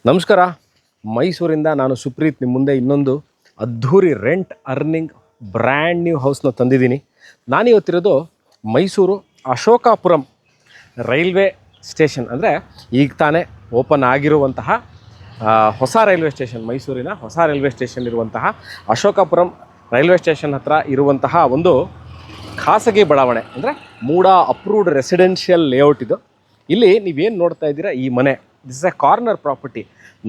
ನಮಸ್ಕಾರ. ಮೈಸೂರಿಂದ ನಾನು ಸುಪ್ರೀತ್ ನಿಮ್ಮ ಮುಂದೆ ಇನ್ನೊಂದು ಅದ್ಧೂರಿ ರೆಂಟ್ ಅರ್ನಿಂಗ್ ಬ್ರ್ಯಾಂಡ್ ನ್ಯೂ ಹೌಸ್ನ ತಂದಿದ್ದೀನಿ. ನಾನಿವತ್ತಿರೋದು ಮೈಸೂರು ಅಶೋಕಾಪುರಂ ರೈಲ್ವೆ ಸ್ಟೇಷನ್, ಅಂದರೆ ಈಗ ತಾನೇ ಓಪನ್ ಆಗಿರುವಂತಹ ಹೊಸ ರೈಲ್ವೆ ಸ್ಟೇಷನ್, ಮೈಸೂರಿನ ಹೊಸ ರೈಲ್ವೆ ಸ್ಟೇಷನ್ ಇರುವಂತಹ ಅಶೋಕಾಪುರಂ ರೈಲ್ವೆ ಸ್ಟೇಷನ್ ಹತ್ರ ಇರುವಂತಹ ಒಂದು ಖಾಸಗಿ ಬಡಾವಣೆ, ಅಂದರೆ ಮೂಡ ಅಪ್ರೂವ್ಡ್ ರೆಸಿಡೆನ್ಷಿಯಲ್ ಲೇಔಟ್ ಇದು. ಇಲ್ಲಿ ನೀವೇನು ನೋಡ್ತಾ ಇದ್ದೀರಾ, ಈ ಮನೆ this is A corner property.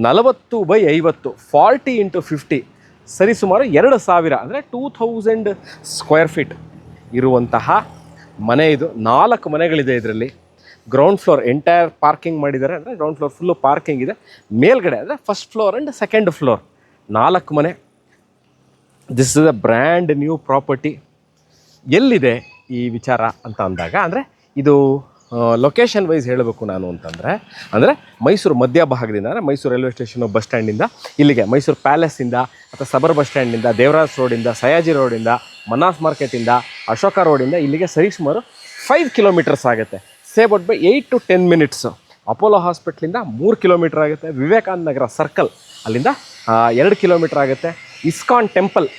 40/50 40x50 ಸರಿಸುಮಾರು 2000 ಅಂದರೆ 2000 ಸ್ಕ್ವೇರ್ ಫೀಟ್ ಇರುವಂತಹ ಮನೆ ಇದು. 4 ಮನೆಗಳಿದೆ ಇದರಲ್ಲಿ. ಗ್ರೌಂಡ್ ಫ್ಲೋರ್ ಎಂಟೈರ್ ಪಾರ್ಕಿಂಗ್ ಮಾಡಿದ್ದಾರೆ, ಅಂದರೆ ಗ್ರೌಂಡ್ ಫ್ಲೋರ್ ಫುಲ್ಲು ಪಾರ್ಕಿಂಗ್ ಇದೆ. ಮೇಲ್ಗಡೆ ಅಂದರೆ first floor and second floor 4 ಮನೆ. This is a brand new property. ಎಲ್ಲಿದೆ ಈ ವಿಚಾರ ಅಂತ ಅಂದಾಗ, ಅಂದರೆ ಇದು ಲೊಕೇಶನ್ ವೈಸ್ ಹೇಳಬೇಕು ನಾನು ಅಂದರೆ ಮೈಸೂರು ಮಧ್ಯಭಾಗದಿಂದ, ಅಂದರೆ ಮೈಸೂರು ರೈಲ್ವೆ ಸ್ಟೇಷನು ಬಸ್ ಸ್ಟ್ಯಾಂಡಿಂದ ಇಲ್ಲಿಗೆ, ಮೈಸೂರು ಪ್ಯಾಲೇಸಿಂದ ಅಥವಾ ಸಬರ್ ಬಸ್ ಸ್ಟ್ಯಾಂಡಿಂದ, ದೇವರಾಜ್ ರೋಡಿಂದ, ಸಯಾಜಿ ರೋಡಿಂದ, ಮನ್ನಾಸ್ ಮಾರ್ಕೆಟಿಂದ, ಅಶೋಕ ರೋಡಿಂದ ಇಲ್ಲಿಗೆ ಸರಿಸುಮಾರು 5 ಕಿಲೋಮೀಟರ್ಸ್ ಆಗುತ್ತೆ. Say about by 8 to 10 minutes. Apollo ಹಾಸ್ಪಿಟ್ಲಿಂದ 3 ಕಿಲೋಮೀಟರ್ ಆಗುತ್ತೆ. ವಿವೇಕಾನಂದ ನಗರ ಸರ್ಕಲ್ ಅಲ್ಲಿಂದ 2 ಕಿಲೋಮೀಟರ್ ಆಗುತ್ತೆ. ISKCON temple,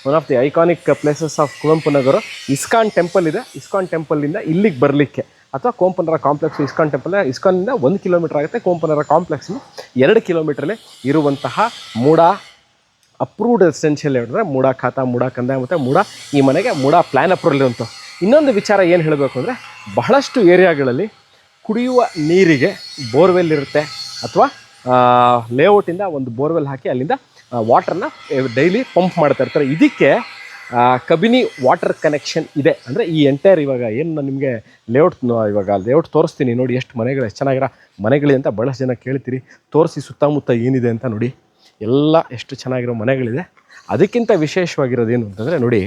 one of the iconic places of Kuvempu Nagar, ISKCON temple ಇದೆ. ಇಸ್ಕಾನ್ ಟೆಂಪಲ್ಲಿಂದ ಇಲ್ಲಿಗೆ ಬರಲಿಕ್ಕೆ, ಅಥವಾ ಕೋಂಪನರ ಕಾಂಪ್ಲೆಕ್ಸ್, ಇಸ್ಕಾನ್ ಟೆಂಪಲ್ ಇಸ್ಕಾನಿಂದ 1 ಕಿಲೋಮೀಟರ್ ಆಗುತ್ತೆ. ಕೋಂಪನರ ಕಾಂಪ್ಲೆಕ್ಸ್ನ 2 ಕಿಲೋಮೀಟ್ರಲ್ಲೇ ಇರುವಂತಹ ಮೂಡ ಅಪ್ರೂವ್ಡ್ ರೆಸಿಡೆನ್ಷಿಯಲ್ ಹೇಳಿದ್ರೆ ಮೂಡ ಖಾತಾ, ಮೂಡ ಕಂದಾಯ ಮತ್ತು ಮೂಡ ಈ ಮನೆಗೆ ಮೂಡ ಪ್ಲ್ಯಾನ್ ಅಪ್ರೂವಲ್ ಇರುವಂಥ. ಇನ್ನೊಂದು ವಿಚಾರ ಏನು ಹೇಳಬೇಕು ಅಂದರೆ, ಬಹಳಷ್ಟು ಏರಿಯಾಗಳಲ್ಲಿ ಕುಡಿಯುವ ನೀರಿಗೆ ಬೋರ್ವೆಲ್ ಇರುತ್ತೆ, ಅಥವಾ ಲೇಔಟಿಂದ ಒಂದು ಬೋರ್ವೆಲ್ ಹಾಕಿ ಅಲ್ಲಿಂದ ವಾಟರ್ನ ಡೈಲಿ ಪಂಪ್ ಮಾಡ್ತಾ ಇರ್ತಾರೆ. ಇದಕ್ಕೆ ಕಬಿನಿ ವಾಟರ್ ಕನೆಕ್ಷನ್ ಇದೆ. ಅಂದರೆ ಈ ಎಂಟೈರ್ ಇವಾಗ ಏನು ನಾನು ನಿಮಗೆ ಲೇಔಟ್ ತೋರಿಸ್ತೀನಿ ನೋಡಿ, ಎಷ್ಟು ಮನೆಗಳು, ಎಷ್ಟು ಚೆನ್ನಾಗಿರೋ ಮನೆಗಳಿದೆ ಅಂತ ಭಾಳಷ್ಟು ಜನ ಕೇಳ್ತೀರಿ. ತೋರಿಸಿ ಸುತ್ತಮುತ್ತ ಏನಿದೆ ಅಂತ ನೋಡಿ, ಎಲ್ಲ ಎಷ್ಟು ಚೆನ್ನಾಗಿರೋ ಮನೆಗಳಿದೆ. ಅದಕ್ಕಿಂತ ವಿಶೇಷವಾಗಿರೋದೇನು ಅಂತಂದರೆ ನೋಡಿ,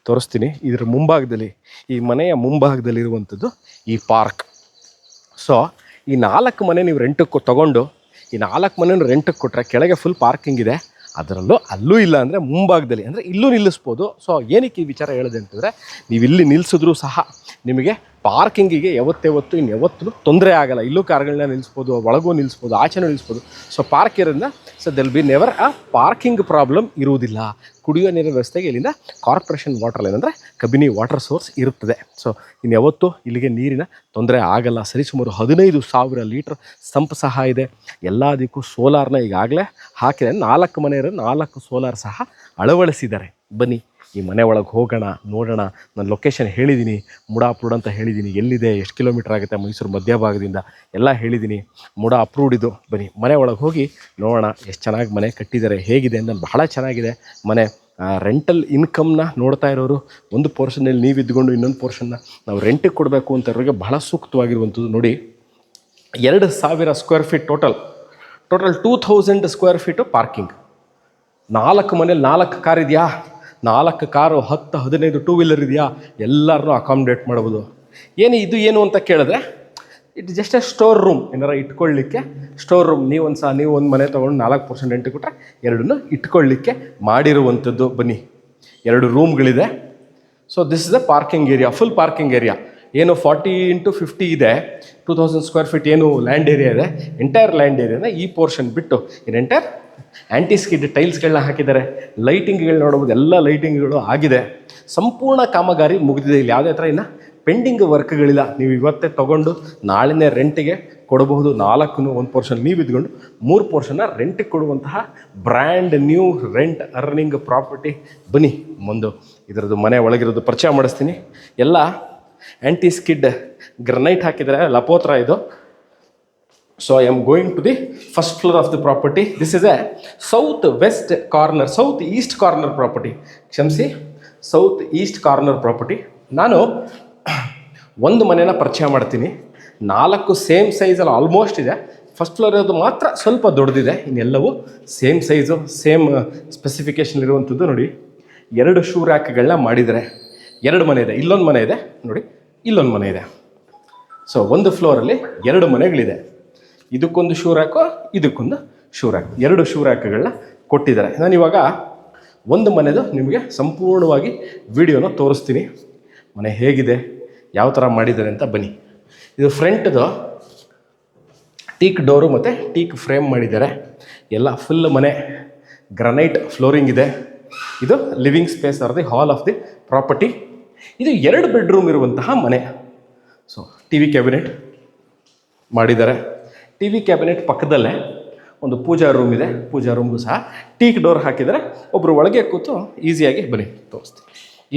ತೋರಿಸ್ತೀನಿ. ಇದರ ಮುಂಭಾಗದಲ್ಲಿ, ಈ ಮನೆಯ ಮುಂಭಾಗದಲ್ಲಿರುವಂಥದ್ದು ಈ ಪಾರ್ಕ್. ಸೊ ಈ 4 ಮನೆ ನೀವು ರೆಂಟಿಗೆ ತೊಗೊಂಡು, ಈ 4 ಮನೆಯೂ ರೆಂಟಿಗೆ ಕೊಟ್ಟರೆ ಕೆಳಗೆ ಫುಲ್ ಪಾರ್ಕಿಂಗ್ ಇದೆ. ಅದರಲ್ಲೂ ಅಲ್ಲೂ ಇಲ್ಲ ಅಂದರೆ ಮುಂಭಾಗದಲ್ಲಿ, ಅಂದರೆ ಇಲ್ಲೂ ನಿಲ್ಲಿಸ್ಬೋದು. ಸೊ ಏನಕ್ಕೆ ಈ ವಿಚಾರ ಹೇಳಿದೆ ಅಂತಂದರೆ, ನೀವು ಇಲ್ಲಿ ನಿಲ್ಲಿಸಿದ್ರೂ ಸಹ ನಿಮಗೆ ಪಾರ್ಕಿಂಗಿಗೆ ಯಾವತ್ತೂ ತೊಂದರೆ ಆಗೋಲ್ಲ. ಇಲ್ಲೂ ಕಾರ್ಗಳನ್ನ ನಿಲ್ಲಿಸ್ಬೋದು, ಒಳಗೂ ನಿಲ್ಲಿಸ್ಬೋದು, ಆಚೆನೂ ನಿಲ್ಲಿಸ್ಬೋದು. ಸೊ ಪಾರ್ಕ್ ಇರೋದ್ರಿಂದ they'll be never a parking problem ಇರುವುದಿಲ್ಲ. ಕುಡಿಯೋ ನೀರಿನ ವ್ಯವಸ್ಥೆಗೆ ಇಲ್ಲಿಂದ ಕಾರ್ಪೊರೇಷನ್ ವಾಟರ್ ಲೈನ್, ಅಂದರೆ ಕಬಿನಿ ವಾಟರ್ ಸೋರ್ಸ್ ಇರುತ್ತದೆ. ಸೊ ಯಾವತ್ತೂ ಇಲ್ಲಿಗೆ ನೀರಿನ ತೊಂದರೆ ಆಗಲ್ಲ. ಸರಿಸುಮಾರು 15,000 ಲೀಟ್ರ್ ಸಂಪ್ ಸಹ ಇದೆ. ಎಲ್ಲದಕ್ಕೂ ಸೋಲಾರ್ನ ಈಗಾಗಲೇ ಹಾಕಿದೆ. 4 ಮನೆ ಇರೋದು 4 ಸೋಲಾರ್ ಸಹ ಅಳವಡಿಸಿದ್ದಾರೆ. ಬನ್ನಿ ಈ ಮನೆ ಒಳಗೆ ಹೋಗೋಣ, ನೋಡೋಣ. ನಾನು ಲೊಕೇಶನ್ ಹೇಳಿದ್ದೀನಿ, ಮೂಡ ಅಪ್ರೂವ್ಡ್ ಅಂತ ಹೇಳಿದ್ದೀನಿ. ಎಲ್ಲಿದೆ, ಎಷ್ಟು ಕಿಲೋಮೀಟ್ರ್ ಆಗುತ್ತೆ ಮೈಸೂರು ಮಧ್ಯಭಾಗದಿಂದ ಎಲ್ಲ ಹೇಳಿದ್ದೀನಿ. ಮೂಡ ಅಪ್ರೂವ್ಡ್ ಇದು. ಬನ್ನಿ ಮನೆ ಒಳಗೆ ಹೋಗಿ ನೋಡೋಣ ಎಷ್ಟು ಚೆನ್ನಾಗಿ ಮನೆ ಕಟ್ಟಿದ್ದಾರೆ, ಹೇಗಿದೆ ಅಂತ. ಬಹಳ ಚೆನ್ನಾಗಿದೆ ಮನೆ. ರೆಂಟಲ್ ಇನ್ಕಮ್ನ ನೋಡ್ತಾ ಇರೋರು, ಒಂದು ಪೋರ್ಷನಲ್ಲಿ ನೀವು ಇದ್ಕೊಂಡು ಇನ್ನೊಂದು ಪೋರ್ಷನ್ನ ನಾವು ರೆಂಟಿಗೆ ಕೊಡಬೇಕು ಅಂತ ಇರೋರಿಗೆ ಬಹಳ ಸೂಕ್ತವಾಗಿರುವಂಥದ್ದು. ನೋಡಿ, 2000 square feet total 2000 square feet parking. 4 ಮನೇಲಿ 4 ಕಾರ್ ಇದೆಯಾ, 4 ಕಾರು, 10-15 ಟೂ ವೀಲರ್ ಇದೆಯಾ, ಎಲ್ಲರನ್ನೂ ಅಕಾಮಿಡೇಟ್ ಮಾಡ್ಬೋದು. ಏನು ಅಂತ ಕೇಳಿದ್ರೆ, it just A store room. ಏನಾರ ಇಟ್ಕೊಳ್ಳಿಕ್ಕೆ ಸ್ಟೋರ್ ರೂಮ್. ನೀವು ಒಂದು ಮನೆ ತೊಗೊಂಡು 4% ರೆಂಟಿಗೆ ಕೊಟ್ಟರೆ 2 ಇಟ್ಕೊಳ್ಳಿಕ್ಕೆ ಮಾಡಿರುವಂಥದ್ದು. ಬನ್ನಿ, 2 ರೂಮ್ಗಳಿದೆ. So this is the parking area, full parking area. ಏನು 40x50 ಇದೆ, 2000 ಸ್ಕ್ವೇರ್ ಫೀಟ್ ಏನು ಲ್ಯಾಂಡ್ ಏರಿಯಾ ಇದೆ. ಎಂಟೈರ್ ಲ್ಯಾಂಡ್ ಏರಿಯಾನ ಈ ಪೋರ್ಷನ್ ಬಿಟ್ಟು ಇನ್ನು ಎಂಟೈರ್ ಆ್ಯಂಟಿ ಸ್ಕಿಡ್ ಟೈಲ್ಸ್ಗಳನ್ನ ಹಾಕಿದ್ದಾರೆ. ಲೈಟಿಂಗ್ಗಳು ನೋಡ್ಬೋದು, ಎಲ್ಲ ಲೈಟಿಂಗ್ಗಳು ಆಗಿದೆ. ಸಂಪೂರ್ಣ ಕಾಮಗಾರಿ ಮುಗಿದಿದೆ. ಇಲ್ಲಿ ಯಾವುದೇ ಥರ ಇನ್ನು ಪೆಂಡಿಂಗ್ ವರ್ಕ್ಗಳಿಲ್ಲ. ನೀವು ಇವತ್ತೇ ತೊಗೊಂಡು ನಾಳೆನೇ ರೆಂಟಿಗೆ ಕೊಡಬಹುದು. 4 ಒಂದು ಪೋರ್ಷನ್ ನೀವು ಇದ್ಕೊಂಡು 3 ಪೋರ್ಷನ್ನ ರೆಂಟಿಗೆ ಕೊಡುವಂತಹ brand new rent earning property. ಬನ್ನಿ ಮುಂದೆ ಇದರದ್ದು ಮನೆ ಒಳಗಿರೋದು ಪರಿಚಯ ಮಾಡಿಸ್ತೀನಿ. ಎಲ್ಲ ಆ್ಯಂಟಿ ಸ್ಕಿಡ್ ಗ್ರನೈಟ್ ಹಾಕಿದ್ದಾರೆ, ಲಪೋತ್ರ ಇದು. So I am going to the first floor of the property. This is a south east corner property. ಕ್ಷಮಿಸಿ, ಸೌತ್ ಈಸ್ಟ್ ಕಾರ್ನರ್ ಪ್ರಾಪರ್ಟಿ. ನಾನು ಒಂದು ಮನೆನ ಪರಿಚಯ ಮಾಡ್ತೀನಿ. 4 ಸೇಮ್ ಸೈಜಲ್ಲಿ ಆಲ್ಮೋಸ್ಟ್ ಇದೆ. ಫಸ್ಟ್ ಫ್ಲೋರ್ ಇರೋದು ಮಾತ್ರ ಸ್ವಲ್ಪ ದೊಡ್ಡದಿದೆ, ಇನ್ನೆಲ್ಲವೂ ಸೇಮ್ ಸೈಜು, ಸೇಮ್ ಸ್ಪೆಸಿಫಿಕೇಷನ್ ಇರುವಂಥದ್ದು. ನೋಡಿ, 2 ಶೂ ರ್ಯಾಕ್ಗಳನ್ನ ಮಾಡಿದ್ದಾರೆ. 2 ಮನೆ ಇದೆ, ಇಲ್ಲೊಂದು ಮನೆ ಇದೆ ನೋಡಿ, ಇಲ್ಲೊಂದು ಮನೆ ಇದೆ. ಸೊ ಒಂದು ಫ್ಲೋರಲ್ಲಿ 2 ಮನೆಗಳಿದೆ. ಇದಕ್ಕೊಂದು ಶೂ ರ್ಯಾಕು, ಇದಕ್ಕೊಂದು ಶೂ ರ್ಯಾಕ್. 2 ಶೂ ರ್ಯಾಕ್ಗಳನ್ನ ಕೊಟ್ಟಿದ್ದಾರೆ. ನಾನಿವಾಗ ಒಂದು ಮನೆದು ನಿಮಗೆ ಸಂಪೂರ್ಣವಾಗಿ ವಿಡಿಯೋನ ತೋರಿಸ್ತೀನಿ. ಮನೆ ಹೇಗಿದೆ, ಯಾವ ಥರ ಮಾಡಿದ್ದಾರೆ ಅಂತ. ಬನ್ನಿ, ಇದು ಫ್ರಂಟ್ದು ಟೀಕ್ ಡೋರು ಮತ್ತು ಟೀಕ್ ಫ್ರೇಮ್ ಮಾಡಿದ್ದಾರೆ. ಎಲ್ಲ ಫುಲ್ ಮನೆ ಗ್ರನೈಟ್ ಫ್ಲೋರಿಂಗ್ ಇದೆ. ಇದು living space R the hall of the property. ಇದು 2 ಬೆಡ್ರೂಮ್ ಇರುವಂತಹ ಮನೆ. ಸೊ ಟಿ ವಿ ಕ್ಯಾಬಿನೆಟ್ ಮಾಡಿದ್ದಾರೆ. ಟಿ ವಿ ಕ್ಯಾಬಿನೆಟ್ ಪಕ್ಕದಲ್ಲೇ ಒಂದು ಪೂಜಾ ರೂಮ್ ಇದೆ. ಪೂಜಾ ರೂಮ್ಗೂ ಸಹ ಟೀಕ್ ಡೋರ್ ಹಾಕಿದರೆ ಒಬ್ಬರು ಒಳಗೆ ಕೂತು ಈಸಿಯಾಗಿ ಬನ್ನಿ ತೋರಿಸ್ತೀನಿ.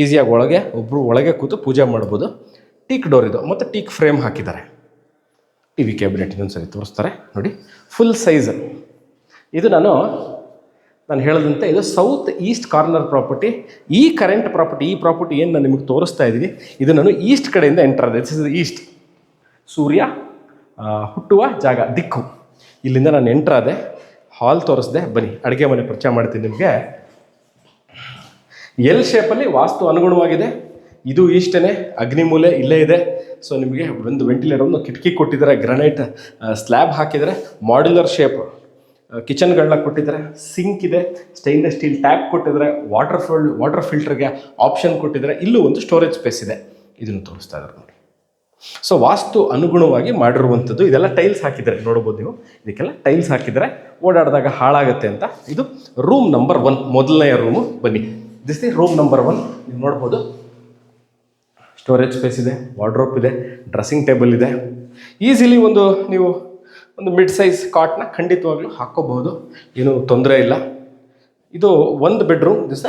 ಈಸಿಯಾಗಿ ಒಬ್ಬರು ಒಳಗೆ ಕೂತು ಪೂಜೆ ಮಾಡ್ಬೋದು. ಟೀಕ್ ಡೋರ್ ಇದು ಮತ್ತು ಟೀಕ್ ಫ್ರೇಮ್ ಹಾಕಿದ್ದಾರೆ. ಟಿ ವಿ ಕ್ಯಾಬಿನೆಟ್ ಇನ್ನೊಂದು ಸರಿ ತೋರಿಸ್ತಾರೆ ನೋಡಿ, ಫುಲ್ ಸೈಜ್. ಇದು ನಾನು ಹೇಳದಂತೆ ಇದು ಸೌತ್ ಈಸ್ಟ್ ಕಾರ್ನರ್ ಪ್ರಾಪರ್ಟಿ. ಈ ಕರೆಂಟ್ ಪ್ರಾಪರ್ಟಿ, ಈ ಪ್ರಾಪರ್ಟಿ ಏನು ನಾನು ನಿಮಗೆ ತೋರಿಸ್ತಾ ಇದ್ದೀನಿ, ಇದು ನಾನು ಈಸ್ಟ್ ಕಡೆಯಿಂದ ಎಂಟರ್ ಆದೆ. ದಿಸ್ ಇಸ್ ಈಸ್ಟ್, ಸೂರ್ಯ ಹುಟ್ಟುವ ಜಾಗ, ದಿಕ್ಕು. ಇಲ್ಲಿಂದ ನಾನು ಎಂಟರ್ ಆದೆ, ಹಾಲ್ ತೋರಿಸ್ದೆ. ಬನ್ನಿ ಅಡುಗೆ ಮನೆ ಪರಿಚಯ ಮಾಡ್ತೀನಿ ನಿಮಗೆ. ಎಲ್ ಶೇಪಲ್ಲಿ ವಾಸ್ತು ಅನುಗುಣವಾಗಿದೆ. ಇದು ಈಸ್ಟೇ, ಅಗ್ನಿಮೂಲೆ ಇಲ್ಲೇ ಇದೆ. ಸೊ ನಿಮಗೆ ಒಂದು ವೆಂಟಿಲೇಟರ್, ಒಂದು ಕಿಟಕಿ ಕೊಟ್ಟಿದ್ದಾರೆ, ಗ್ರನೈಟ್ ಸ್ಲ್ಯಾಬ್ ಹಾಕಿದರೆ, ಮಾಡ್ಯುಲರ್ ಶೇಪ್ ಕಿಚನ್ಗಳನ್ನ ಕೊಟ್ಟಿದ್ದಾರೆ, ಸಿಂಕ್ ಇದೆ, ಸ್ಟೈನ್ಲೆಸ್ ಸ್ಟೀಲ್ ಟ್ಯಾಪ್ ಕೊಟ್ಟಿದ್ದಾರೆ, ವಾಟರ್ ಫಿಲ್ಟರ್ಗೆ ಆಪ್ಷನ್ ಕೊಟ್ಟಿದ್ದಾರೆ. ಇಲ್ಲೂ ಒಂದು ಸ್ಟೋರೇಜ್ ಸ್ಪೇಸ್ ಇದೆ, ಇದನ್ನು ತೋರಿಸ್ತಾ ಇದ್ದಾರೆ ನೋಡಿ. ಸೊ ವಾಸ್ತು ಅನುಗುಣವಾಗಿ ಮಾಡಿರುವಂಥದ್ದು. ಇದೆಲ್ಲ ಟೈಲ್ಸ್ ಹಾಕಿದ್ದಾರೆ, ನೋಡ್ಬೋದು ನೀವು. ಇದಕ್ಕೆಲ್ಲ ಟೈಲ್ಸ್ ಹಾಕಿದ್ದಾರೆ, ಓಡಾಡಿದಾಗ ಹಾಳಾಗುತ್ತೆ ಅಂತ. ಇದು ರೂಮ್ ನಂಬರ್ 1, ಮೊದಲನೆಯ ರೂಮು. ಬನ್ನಿ, ದಿಸ್ ದಿ ರೂಮ್ ನಂಬರ್ 1. ನೀವು ನೋಡ್ಬೋದು, ಸ್ಟೋರೇಜ್ ಸ್ಪೇಸ್ ಇದೆ, ವಾರ್ಡ್ರೋಪ್ ಇದೆ, ಡ್ರೆಸ್ಸಿಂಗ್ ಟೇಬಲ್ ಇದೆ. ಈಸಿಲಿ ನೀವು ಒಂದು ಮಿಡ್ ಸೈಜ್ ಕಾಟ್ನ ಖಂಡಿತವಾಗ್ಲೂ ಹಾಕ್ಕೋಬಹುದು, ಏನೂ ತೊಂದರೆ ಇಲ್ಲ. ಇದು 1 ಬೆಡ್ರೂಮ್. ದಿವಸ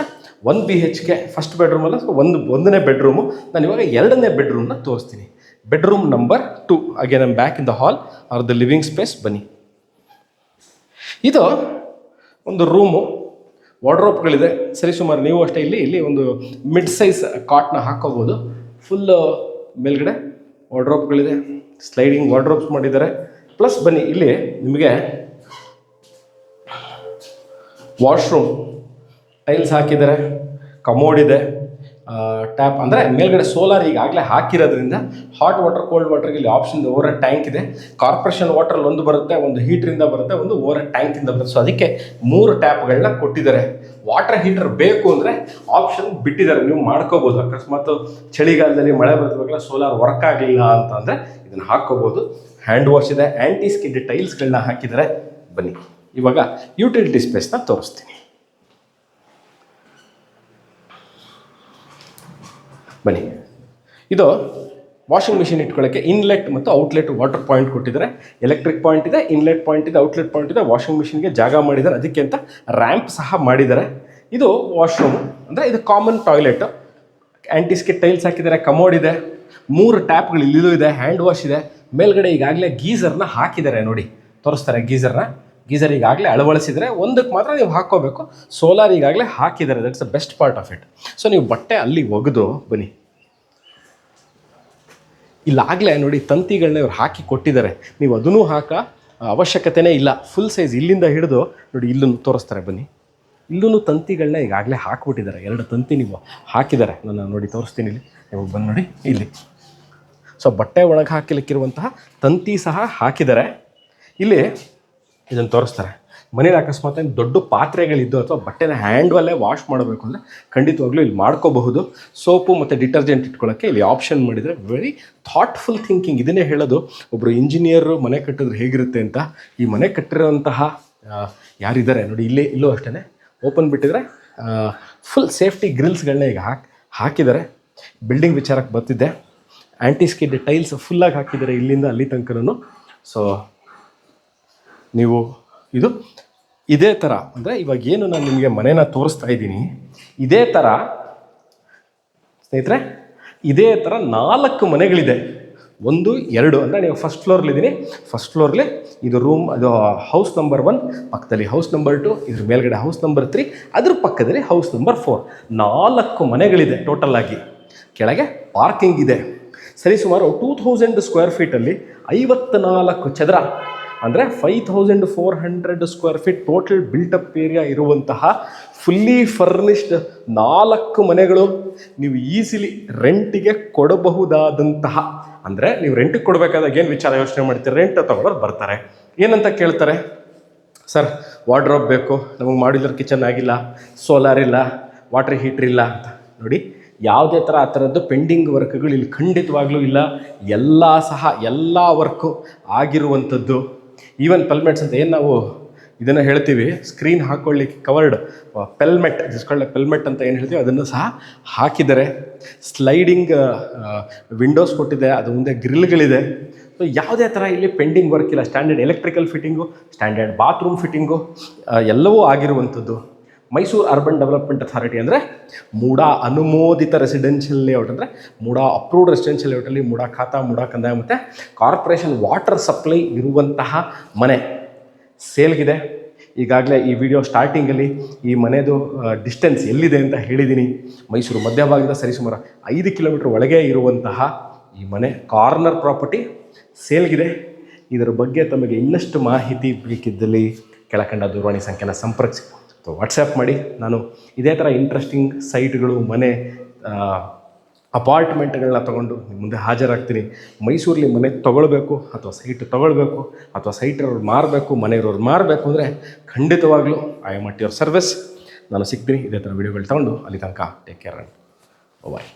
1 BHK ಫಸ್ಟ್ ಬೆಡ್ರೂಮ್ ಅಲ್ಲ, ಒಂದನೇ ಬೆಡ್ರೂಮು. ನಾನು ಇವಾಗ 2ನೇ ಬೆಡ್ರೂಮ್ನ ತೋರಿಸ್ತೀನಿ. Bedroom number 2. Again I'm back in the hall are the living space. ಬನ್ನಿ, ಇದು ಒಂದು ರೂಮು, ವಾರ್ಡ್ರೋಪ್ಗಳಿದೆ ಸರಿಸುಮಾರು. ನೀವು ಅಷ್ಟೇ ಇಲ್ಲಿ ಒಂದು ಮಿಡ್ ಸೈಜ್ ಕಾಟ್ನ ಹಾಕ್ಕೋಬೋದು. ಫುಲ್ ಮೇಲ್ಗಡೆ ವಾರ್ಡ್ರೋಪ್ಗಳಿದೆ, ಸ್ಲೈಡಿಂಗ್ ವಾರ್ಡ್ರೋಬ್ಸ್ ಮಾಡಿದ್ದಾರೆ. ಪ್ಲಸ್ ಬನ್ನಿ, ಇಲ್ಲಿ ನಿಮಗೆ ವಾಶ್ರೂಮ್ ಟೈಲ್ಸ್ ಹಾಕಿದ್ದಾರೆ, ಕಮೋಡ್ ಇದೆ, ಟ್ಯಾಪ್ ಅಂದರೆ ಮೇಲ್ಗಡೆ ಸೋಲಾರ್ ಈಗಾಗಲೇ ಹಾಕಿರೋದ್ರಿಂದ ಹಾಟ್ ವಾಟರ್ ಕೋಲ್ಡ್ ವಾಟರ್ಗೆ ಇಲ್ಲಿ ಆಪ್ಷನ್ ಇದೆ. ಓವರ್ ಟ್ಯಾಂಕ್ ಇದೆ. ಕಾರ್ಪೊರೇಷನ್ ವಾಟರ್ ಒಂದು ಬರುತ್ತೆ, ಒಂದು ಹೀಟ್ರಿಂದ ಬರುತ್ತೆ, ಒಂದು ಓವರ್ ಟ್ಯಾಂಕಿಂದ ಬರುತ್ತೆ. ಸೊ ಅದಕ್ಕೆ 3 ಟ್ಯಾಪ್ಗಳನ್ನ ಕೊಟ್ಟಿದ್ದಾರೆ. ವಾಟರ್ ಹೀಟರ್ ಬೇಕು ಅಂದರೆ ಆಪ್ಷನ್ ಬಿಟ್ಟಿದ್ದಾರೆ, ನೀವು ಮಾಡ್ಕೋಬೋದು. ಅಕಸ್ಮಾತ್ ಚಳಿಗಾಲದಲ್ಲಿ ಮಳೆ ಬರ್ತಿರ್ಬೇಕಲ್ಲ, ಸೋಲಾರ್ ವರ್ಕ್ ಆಗಲಿಲ್ಲ ಅಂತಂದರೆ ಇದನ್ನು ಹಾಕ್ಕೋಬೋದು. ಹ್ಯಾಂಡ್ ವಾಶ್ ಇದೆ, ಆ್ಯಂಟಿ ಸ್ಕಿಡ್ ಟೈಲ್ಸ್ಗಳನ್ನ ಹಾಕಿದ್ದಾರೆ. ಬನ್ನಿ, ಇವಾಗ ಯುಟಿಲಿಟಿ ಸ್ಪೇಸ್ನ ತೋರಿಸ್ತೀನಿ. ಬನ್ನಿ, ಇದು ವಾಷಿಂಗ್ ಮಿಷಿನ್ ಇಟ್ಕೊಳ್ಳೋಕ್ಕೆ ಇನ್ಲೆಟ್ ಮತ್ತು ಔಟ್ಲೆಟ್ ವಾಟರ್ ಪಾಯಿಂಟ್ ಕೊಟ್ಟಿದ್ದಾರೆ. ಎಲೆಕ್ಟ್ರಿಕ್ ಪಾಯಿಂಟ್ ಇದೆ, ಇನ್ಲೆಟ್ ಪಾಯಿಂಟ್ ಇದೆ, ಔಟ್ಲೆಟ್ ಪಾಯಿಂಟ್ ಇದೆ. ವಾಷಿಂಗ್ ಮಿಷಿನ್ಗೆ ಜಾಗ ಮಾಡಿದ್ದಾರೆ, ಅದಕ್ಕೆ ಅಂತ ರ್ಯಾಂಪ್ ಸಹ ಮಾಡಿದ್ದಾರೆ. ಇದು ವಾಶ್ರೂಮು, ಅಂದರೆ ಇದು ಕಾಮನ್ ಟಾಯ್ಲೆಟ್. ಆ್ಯಂಟಿ ಸ್ಕಿಡ್ ಟೈಲ್ಸ್ ಹಾಕಿದ್ದಾರೆ, ಕಮೋಡ್ ಇದೆ, 3 ಟ್ಯಾಪ್ಗಳು ಇಲ್ಲಿಯೂ ಇದೆ, ಹ್ಯಾಂಡ್ ವಾಶ್ ಇದೆ. ಮೇಲ್ಗಡೆ ಈಗಾಗಲೇ ಗೀಸರ್ನ ಹಾಕಿದ್ದಾರೆ ನೋಡಿ, ತೋರಿಸ್ತಾರೆ ಗೀಸರ್ ಈಗಾಗಲೇ ಅಳವಡಿಸಿದರೆ. ಒಂದಕ್ಕೆ ಮಾತ್ರ ನೀವು ಹಾಕ್ಕೋಬೇಕು, ಸೋಲಾರ್ ಈಗಾಗಲೇ ಹಾಕಿದ್ದಾರೆ. That's the best part of it. So ನೀವು ಬಟ್ಟೆ ಅಲ್ಲಿ ಒಗೆದು ಬನ್ನಿ, ಇಲ್ಲಾಗಲೇ ನೋಡಿ ತಂತಿಗಳನ್ನ ಇವ್ರು ಹಾಕಿ ಕೊಟ್ಟಿದ್ದಾರೆ. ನೀವು ಅದನ್ನೂ ಅವಶ್ಯಕತೆನೇ ಇಲ್ಲ. ಫುಲ್ ಸೈಜ್ ಇಲ್ಲಿಂದ ಹಿಡಿದು ನೋಡಿ, ಇಲ್ಲೂ ತೋರಿಸ್ತಾರೆ. ಬನ್ನಿ, ಇಲ್ಲೂ ತಂತಿಗಳನ್ನ ಈಗಾಗಲೇ ಹಾಕಿಬಿಟ್ಟಿದ್ದಾರೆ. 2 ತಂತಿ ನೀವು ಹಾಕಿದ್ದಾರೆ. ನಾನು ನೋಡಿ ತೋರಿಸ್ತೀನಿ, ಇಲ್ಲಿ ನೀವು ಬಂದು ನೋಡಿ ಇಲ್ಲಿ. ಸೊ ಬಟ್ಟೆ ಒಳಗೆ ಹಾಕಲಿಕ್ಕಿರುವಂತಹ ತಂತಿ ಸಹ ಹಾಕಿದ್ದಾರೆ. ಇಲ್ಲಿ ಇದನ್ನು ತೋರಿಸ್ತಾರೆ. ಮನೇಲಿ ಅಕಸ್ಮಾತ್ ದೊಡ್ಡ ಪಾತ್ರೆಗಳಿದ್ದು ಅಥವಾ ಬಟ್ಟೆನ ಹ್ಯಾಂಡ್ವಲ್ಲೇ ವಾಶ್ ಮಾಡಬೇಕು ಅಂದರೆ ಖಂಡಿತವಾಗ್ಲೂ ಇಲ್ಲಿ ಮಾಡ್ಕೋಬಹುದು. ಸೋಪು ಮತ್ತು ಡಿಟರ್ಜೆಂಟ್ ಇಟ್ಕೊಳ್ಳೋಕ್ಕೆ ಇಲ್ಲಿ ಆಪ್ಷನ್ ಮಾಡಿದರೆ ವೆರಿ ಥಾಟ್ಫುಲ್ ಥಿಂಕಿಂಗ್. ಇದನ್ನೇ ಹೇಳೋದು, ಒಬ್ಬರು ಇಂಜಿನಿಯರು ಮನೆ ಕಟ್ಟಿದ್ರೆ ಹೇಗಿರುತ್ತೆ ಅಂತ. ಈ ಮನೆ ಕಟ್ಟಿರೋಂತಹ ಯಾರಿದ್ದಾರೆ ನೋಡಿ, ಇಲ್ಲೂ ಅಷ್ಟೇ ಓಪನ್ ಬಿಟ್ಟಿದ್ರೆ ಫುಲ್ ಸೇಫ್ಟಿ ಗ್ರಿಲ್ಸ್ಗಳನ್ನ ಈಗ ಹಾಕಿದ್ದಾರೆ. ಬಿಲ್ಡಿಂಗ್ ವಿಚಾರಕ್ಕೆ ಬರ್ತಿದ್ದೆ. ಆ್ಯಂಟಿ ಸ್ಕಿಡ್ ಟೈಲ್ಸ್ ಫುಲ್ಲಾಗಿ ಹಾಕಿದ್ದಾರೆ ಇಲ್ಲಿಂದ ಅಲ್ಲಿ ತನಕನೂ. ಸೊ ನೀವು ಇದೇ ಥರ ಅಂದರೆ ಇವಾಗ ಏನು ನಾನು ನಿಮಗೆ ಮನೇನ ತೋರಿಸ್ತಾ ಇದ್ದೀನಿ, ಇದೇ ಥರ ಸ್ನೇಹಿತರೆ, ಇದೇ ಥರ 4 ಮನೆಗಳಿದೆ. 1, 2 ಅಂದರೆ ನೀವು ಫಸ್ಟ್ ಫ್ಲೋರ್ಲಿದ್ದೀನಿ. ಫಸ್ಟ್ ಫ್ಲೋರ್ಲಿ ಇದು ರೂಮ್, ಅದು ಹೌಸ್ ನಂಬರ್ 1, ಪಕ್ಕದಲ್ಲಿ ಹೌಸ್ ನಂಬರ್ 2, ಇದ್ರ ಮೇಲ್ಗಡೆ ಹೌಸ್ ನಂಬರ್ 3, ಅದ್ರ ಪಕ್ಕದಲ್ಲಿ ಹೌಸ್ ನಂಬರ್ 4. 4 ಮನೆಗಳಿದೆ ಟೋಟಲ್ ಆಗಿ. ಕೆಳಗೆ ಪಾರ್ಕಿಂಗ್ ಇದೆ. ಸರಿಸುಮಾರು 2000 ಸ್ಕ್ವೇರ್ ಫೀಟಲ್ಲಿ 54 ಚದರ ಅಂದರೆ 5400 square feet total built-up area ಇರುವಂತಹ ಫುಲ್ಲಿ ಫರ್ನಿಶ್ಡ್ 4 ಮನೆಗಳು ನೀವು ಈಸಿಲಿ ರೆಂಟಿಗೆ ಕೊಡಬಹುದಾದಂತಹ. ಅಂದರೆ ನೀವು ರೆಂಟಿಗೆ ಕೊಡಬೇಕಾದಾಗ ಏನು ವಿಚಾರ ಯೋಚನೆ ಮಾಡ್ತೀರಿ? ರೆಂಟ್ ತಗೊಳ್ಳೋರು ಬರ್ತಾರೆ, ಏನಂತ ಕೇಳ್ತಾರೆ, ಸರ್ ವಾರ್ಡ್ರೋಬ್ ಬೇಕು, ನಮಗೆ ಮಾಡ್ಯುಲರ್ ಕಿಚನ್ ಆಗಿಲ್ಲ, ಸೋಲಾರ್ ಇಲ್ಲ, ವಾಟರ್ ಹೀಟ್ರ್ ಇಲ್ಲ ಅಂತ. ನೋಡಿ, ಯಾವುದೇ ಥರ ಆ ಥರದ್ದು ಪೆಂಡಿಂಗ್ ವರ್ಕ್ಗಳು ಇಲ್ಲಿ ಖಂಡಿತವಾಗ್ಲೂ ಇಲ್ಲ. ಎಲ್ಲ ವರ್ಕು ಆಗಿರುವಂಥದ್ದು. ಈವನ್ ಪೆಲ್ಮೆಟ್ಸ್ ಅಂತ ಏನು ನಾವು ಇದನ್ನು ಹೇಳ್ತೀವಿ, ಸ್ಕ್ರೀನ್ ಹಾಕ್ಕೊಳ್ಳಿಕ್ಕೆ ಕವರ್ಡ್ ಪೆಲ್ಮೆಟ್, ಪೆಲ್ಮೆಟ್ ಅಂತ ಏನು ಹೇಳ್ತೀವಿ ಅದನ್ನು ಸಹ ಹಾಕಿದ್ದಾರೆ. ಸ್ಲೈಡಿಂಗ್ ವಿಂಡೋಸ್ ಕೊಟ್ಟಿದೆ, ಅದು ಮುಂದೆ ಗ್ರಿಲ್ಗಳಿದೆ. ಸೊ ಯಾವುದೇ ಥರ ಇಲ್ಲಿ ಪೆಂಡಿಂಗ್ ವರ್ಕ್ ಇಲ್ಲ. Standard electrical fitting, standard bathroom fitting ಎಲ್ಲವೂ ಆಗಿರುವಂಥದ್ದು. ಮೈಸೂರು ಅರ್ಬನ್ ಡೆವಲಪ್ಮೆಂಟ್ ಅಥಾರಿಟಿ ಅಂದರೆ ಮೂಡಾ ಅನುಮೋದಿತ ರೆಸಿಡೆನ್ಷಿಯಲ್ ಲೇಔಟ್, ಅಂದರೆ ಮೂಡಾ ಅಪ್ರೂವ್ಡ್ ರೆಸಿಡೆನ್ಷಿಯಲ್ ಲೇಔಟಲ್ಲಿ ಮೂಡಾ ಖಾತಾ, ಮೂಡಾ ಕಂದಾಯ ಮತ್ತು ಕಾರ್ಪೊರೇಷನ್ ವಾಟರ್ ಸಪ್ಲೈ ಇರುವಂತಹ ಮನೆ ಸೇಲ್ಗಿದೆ. ಈಗಾಗಲೇ ಈ ವಿಡಿಯೋ ಸ್ಟಾರ್ಟಿಂಗಲ್ಲಿ ಈ ಮನೆಯದು ಡಿಸ್ಟೆನ್ಸ್ ಎಲ್ಲಿದೆ ಅಂತ ಹೇಳಿದ್ದೀನಿ. ಮೈಸೂರು ಮಧ್ಯಭಾಗದಿಂದ ಸರಿಸುಮಾರು 5 ಕಿಲೋಮೀಟ್ರ್ ಒಳಗೆ ಇರುವಂತಹ ಈ ಮನೆ ಕಾರ್ನರ್ ಪ್ರಾಪರ್ಟಿ ಸೇಲ್ಗಿದೆ. ಇದರ ಬಗ್ಗೆ ತಮಗೆ ಇನ್ನಷ್ಟು ಮಾಹಿತಿ ಬೇಕಿದ್ದಲ್ಲಿ ಕೆಳಕಂಡ ದೂರವಾಣಿ ಸಂಖ್ಯೆನ ಸಂಪರ್ಕಿಸಿ ಅಥವಾ ವಾಟ್ಸಪ್ ಮಾಡಿ. ನಾನು ಇದೇ ಥರ ಇಂಟ್ರೆಸ್ಟಿಂಗ್ ಸೈಟ್ಗಳು, ಮನೆ, ಅಪಾರ್ಟ್ಮೆಂಟ್ಗಳನ್ನ ತೊಗೊಂಡು ನಿಮ್ಮ ಮುಂದೆ ಹಾಜರಾಗ್ತೀನಿ. ಮೈಸೂರಲ್ಲಿ ಮನೆ ತೊಗೊಳ್ಬೇಕು ಅಥವಾ ಸೈಟ್ ತೊಗೊಳ್ಬೇಕು ಅಥವಾ ಸೈಟ್ ಇರೋರು ಮಾರಬೇಕು, ಮನೆ ಇರೋರು ಮಾರಬೇಕು ಅಂದರೆ ಖಂಡಿತವಾಗ್ಲೂ I am at your service. ನಾನು ಸಿಗ್ತೀನಿ ಇದೇ ಥರ ವೀಡಿಯೋಗಳು ತೊಗೊಂಡು. ಅಲ್ಲಿ ತನಕ ಟೇಕ್ ಕೇರ್ ಆ್ಯಂಡ್ ಬಾಯ್.